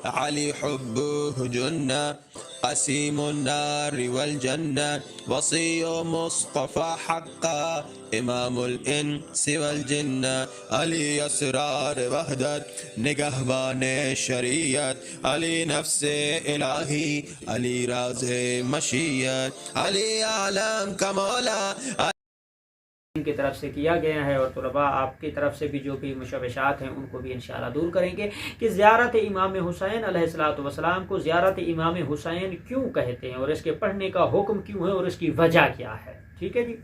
علي حبه جنة قسيم النار والجنة وصي مصطفى حقا إمام الإنس والجنة علي أسرار وحدت نگهبان شریعت علی نفس الہی علی راز مشیت علی عالم کمالا کی طرف سے کیا گیا ہے، اور طلباء آپ کی طرف سے بھی جو بھی مشوشات ہیں ان کو بھی انشاءاللہ دور کریں گے کہ زیارت امام حسین علیہ السلام کو زیارت امام حسین کیوں کہتے ہیں اور اس کے پڑھنے کا حکم کیوں ہے اور اس کی وجہ کیا ہے۔ ٹھیک ہے جی،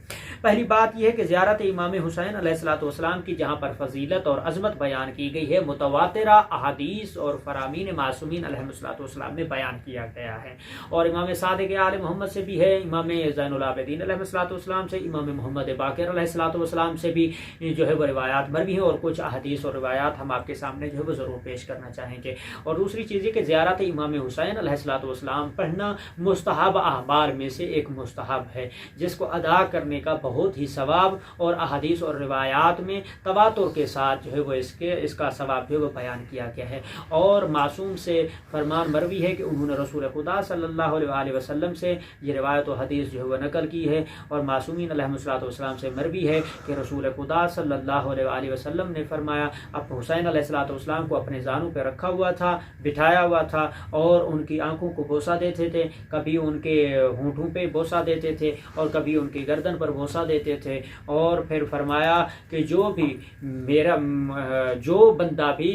پہلی بات یہ ہے کہ زیارت امام حسین علیہ السلام کی جہاں پر فضیلت اور عظمت بیان کی گئی ہے، متواترہ احادیث اور فرامین معصومین علیہ السلام میں بیان کیا گیا ہے، اور امام صادق آل محمد سے بھی ہے، امام زین العابدین علیہ السلام سے، امام محمد باقر علیہ السلام سے بھی جو ہے وہ روایات مروی ہیں، اور کچھ احادیث اور روایات ہم آپ کے سامنے جو ہے وہ ضرور پیش کرنا چاہیں گے۔ اور دوسری چیز یہ کہ زیارت امام حسین علیہ السلام پڑھنا مستحب اعمال میں سے ایک مستحب ہے، جس کو ادا کرنے کا بہت ہی ثواب اور احادیث اور روایات میں تواتر کے ساتھ جو ہے وہ اس کا ثواب جو ہے وہ بیان کیا گیا ہے۔ اور معصوم سے فرمان مروی ہے کہ انہوں نے رسول خدا صلی اللہ علیہ وسلم سے یہ روایت و حدیث جو ہے وہ نقل کی ہے، اور معصومین علیہ السلام سے مروی ہے کہ رسول خدا صلی اللہ علیہ وسلم نے فرمایا، اب حسین علیہ السلام کو اپنے زانوں پہ رکھا ہوا تھا، بٹھایا ہوا تھا، اور ان کی آنکھوں کو بوسہ دیتے تھے، کبھی ان کے ہونٹوں پہ بوسہ دیتے تھے اور کبھی ان کی گردن پر بوسہ دیتے تھے، اور پھر فرمایا کہ جو بندہ بھی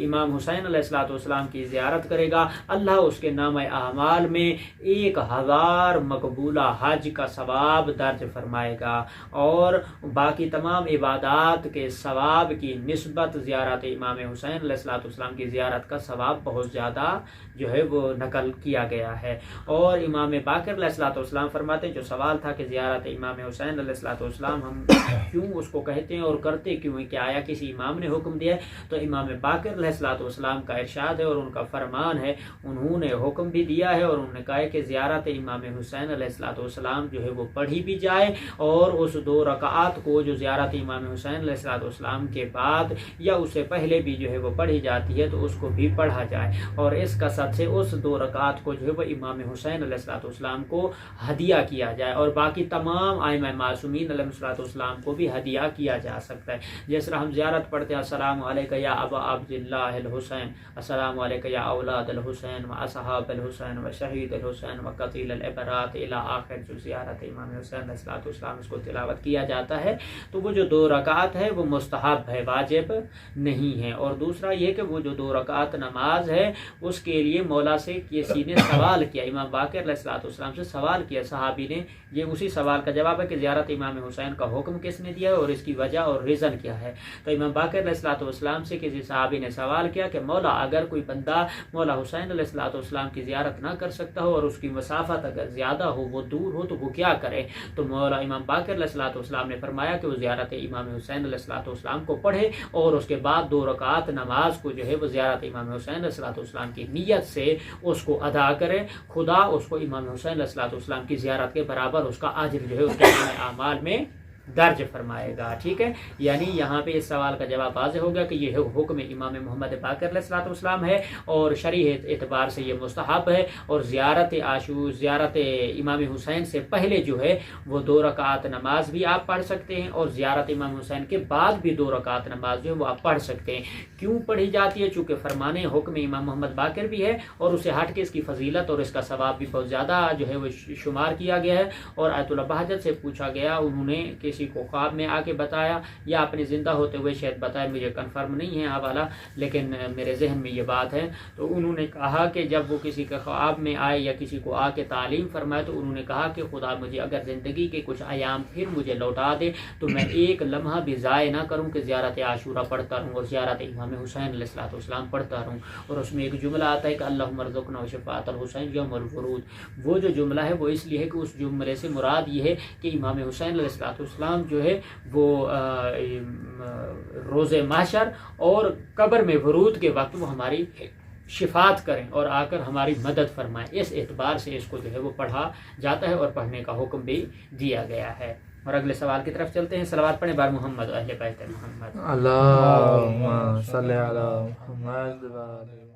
امام حسین علیہ السلام کی زیارت کرے گا، اللہ اس کے نامہ اعمال میں 1000 مقبولہ حج کا ثواب درج فرمائے گا، اور باقی تمام عبادات کے ثواب کی نسبت زیارت امام حسین علیہ السلام کی زیارت کا ثواب بہت زیادہ جو ہے وہ نقل کیا گیا ہے۔ اور امام باقر علیہ السلام فرماتے ہیں، جو سوال تھا کہ زیارت امام حسین علیہ السلام ہم کیوں اس کو کہتے ہیں اور کرتے کیوں ہیں، کہ آیا کسی امام نے حکم دیا ہے؟ تو امام باقر علیہ السلام کا ارشاد ہے اور ان کا فرمان ہے، انہوں نے حکم بھی دیا ہے، اور انہوں نے کہا ہے کہ زیارت امام حسین علیہ السلام جو ہے وہ پڑھی بھی جائے، اور اس 2 رکعات کو جو زیارت امام حسین علیہ السلام کے بعد یا اس سے پہلے بھی جو ہے وہ پڑھی جاتی ہے تو اس کو بھی پڑھا جائے، اور اس کثرت سے اس 2 رکعات کو جو ہے وہ امام حسین علیہ السلام کو ہدیہ کیا جائے، اور باقی تمام ائمہ معصومین علیہ السلام کو بھی ہدیہ کیا جا سکتا ہے۔ جس طرح ہم زیارت پڑھتے ہیں، السلام علیکہ یا ابا عبد اللہ الحسین، السلام علیکہ یا اولاد الحسین و اصحاب الحسین و شہید الحسین و قتیل العبرات الی آخر، جو زیارت امام حسین علیہ السلام اس کو تلاوت کیا جاتا ہے، تو وہ جو 2 رکعات ہے وہ مستحب ہے، واجب نہیں ہے۔ اور دوسرا یہ کہ وہ جو 2 رکعات نماز ہے اس کے لیے مولا سے کسی نے سوال کیا، امام باقر علیہ السلام سے سوال کیا صحابی نے، یہ اسی سوال کا جواب ہے کہ زیارت امام حسین کا حکم کس نے دیا ہے اور اس کی وجہ اور ریزن کیا ہے۔ تو امام باقر علیہ السلام سے کسی صحابی نے سوال کیا کہ مولا، اگر کوئی بندہ مولا حسین علیہ السلام کی زیارت نہ کر سکتا ہو اور اس کی مسافت اگر زیادہ ہو، وہ دور ہو، تو وہ کیا کرے؟ تو مولا امام باقر علیہ السلام نے فرمایا کہ وہ زیارت امام حسین علیہ السلام کو پڑھے، اور اس کے بعد 2 رکعات نماز کو جو ہے وہ زیارت امام حسین علیہ السلام کی نیت سے اس کو ادا کرے، خدا اس کو امام حسین علیہ السلام کی زیارت کے برابر اس کا اجر جو ہے اس کے اعمال میں درج فرمائے گا۔ ٹھیک ہے، یعنی یہاں پہ اس سوال کا جواب واضح ہو گیا کہ یہ حکم امام محمد باقر علیہ السلام ہے، اور شرعی اعتبار سے یہ مستحب ہے، اور زیارت امام حسین سے پہلے جو ہے وہ 2 رکعات نماز بھی آپ پڑھ سکتے ہیں، اور زیارت امام حسین کے بعد بھی 2 رکعات نماز جو ہے وہ آپ پڑھ سکتے ہیں۔ کیوں پڑھی جاتی ہے؟ چونکہ فرمان حکم امام محمد باقر بھی ہے، اور اسے ہٹ کے اس کی فضیلت اور اس کا ثواب بھی بہت زیادہ جو ہے وہ شمار کیا گیا ہے۔ اور آیت اللہ بہجت سے پوچھا گیا، انہوں نے کسی کو خواب میں آ کے بتایا یا اپنے زندہ ہوتے ہوئے شاید بتایا، مجھے کنفرم نہیں ہے حوالہ، لیکن میرے ذہن میں یہ بات ہے، تو انہوں نے کہا کہ جب وہ کسی کے خواب میں آئے یا کسی کو آ کے تعلیم فرمائے، تو انہوں نے کہا کہ خدا مجھے اگر زندگی کے کچھ ایام پھر مجھے لوٹا دے تو میں ایک لمحہ بھی ضائع نہ کروں کہ زیارت عاشورہ پڑھتا رہوں اور زیارت امام حسین علیہ السلام پڑھتا رہوں۔ اور اس میں ایک جملہ آتا ہے کہ اللہم ارزقنا شفاعۃ الحسین یوم الورود، وہ جو جملہ ہے وہ اس لیے ہے کہ اس جملے سے مراد یہ ہے کہ امام حسین علیہ السلام جو ہے وہ روز محشر اور قبر میں ورود کے وقت وہ ہماری شفاعت کریں اور آ کر ہماری مدد فرمائیں، اس اعتبار سے اس کو جو ہے وہ پڑھا جاتا ہے اور پڑھنے کا حکم بھی دیا گیا ہے۔ اور اگلے سوال کی طرف چلتے ہیں۔ صلوات پڑھیں بار محمد اہل بیت محمد۔ اللہم صلی علی محمد۔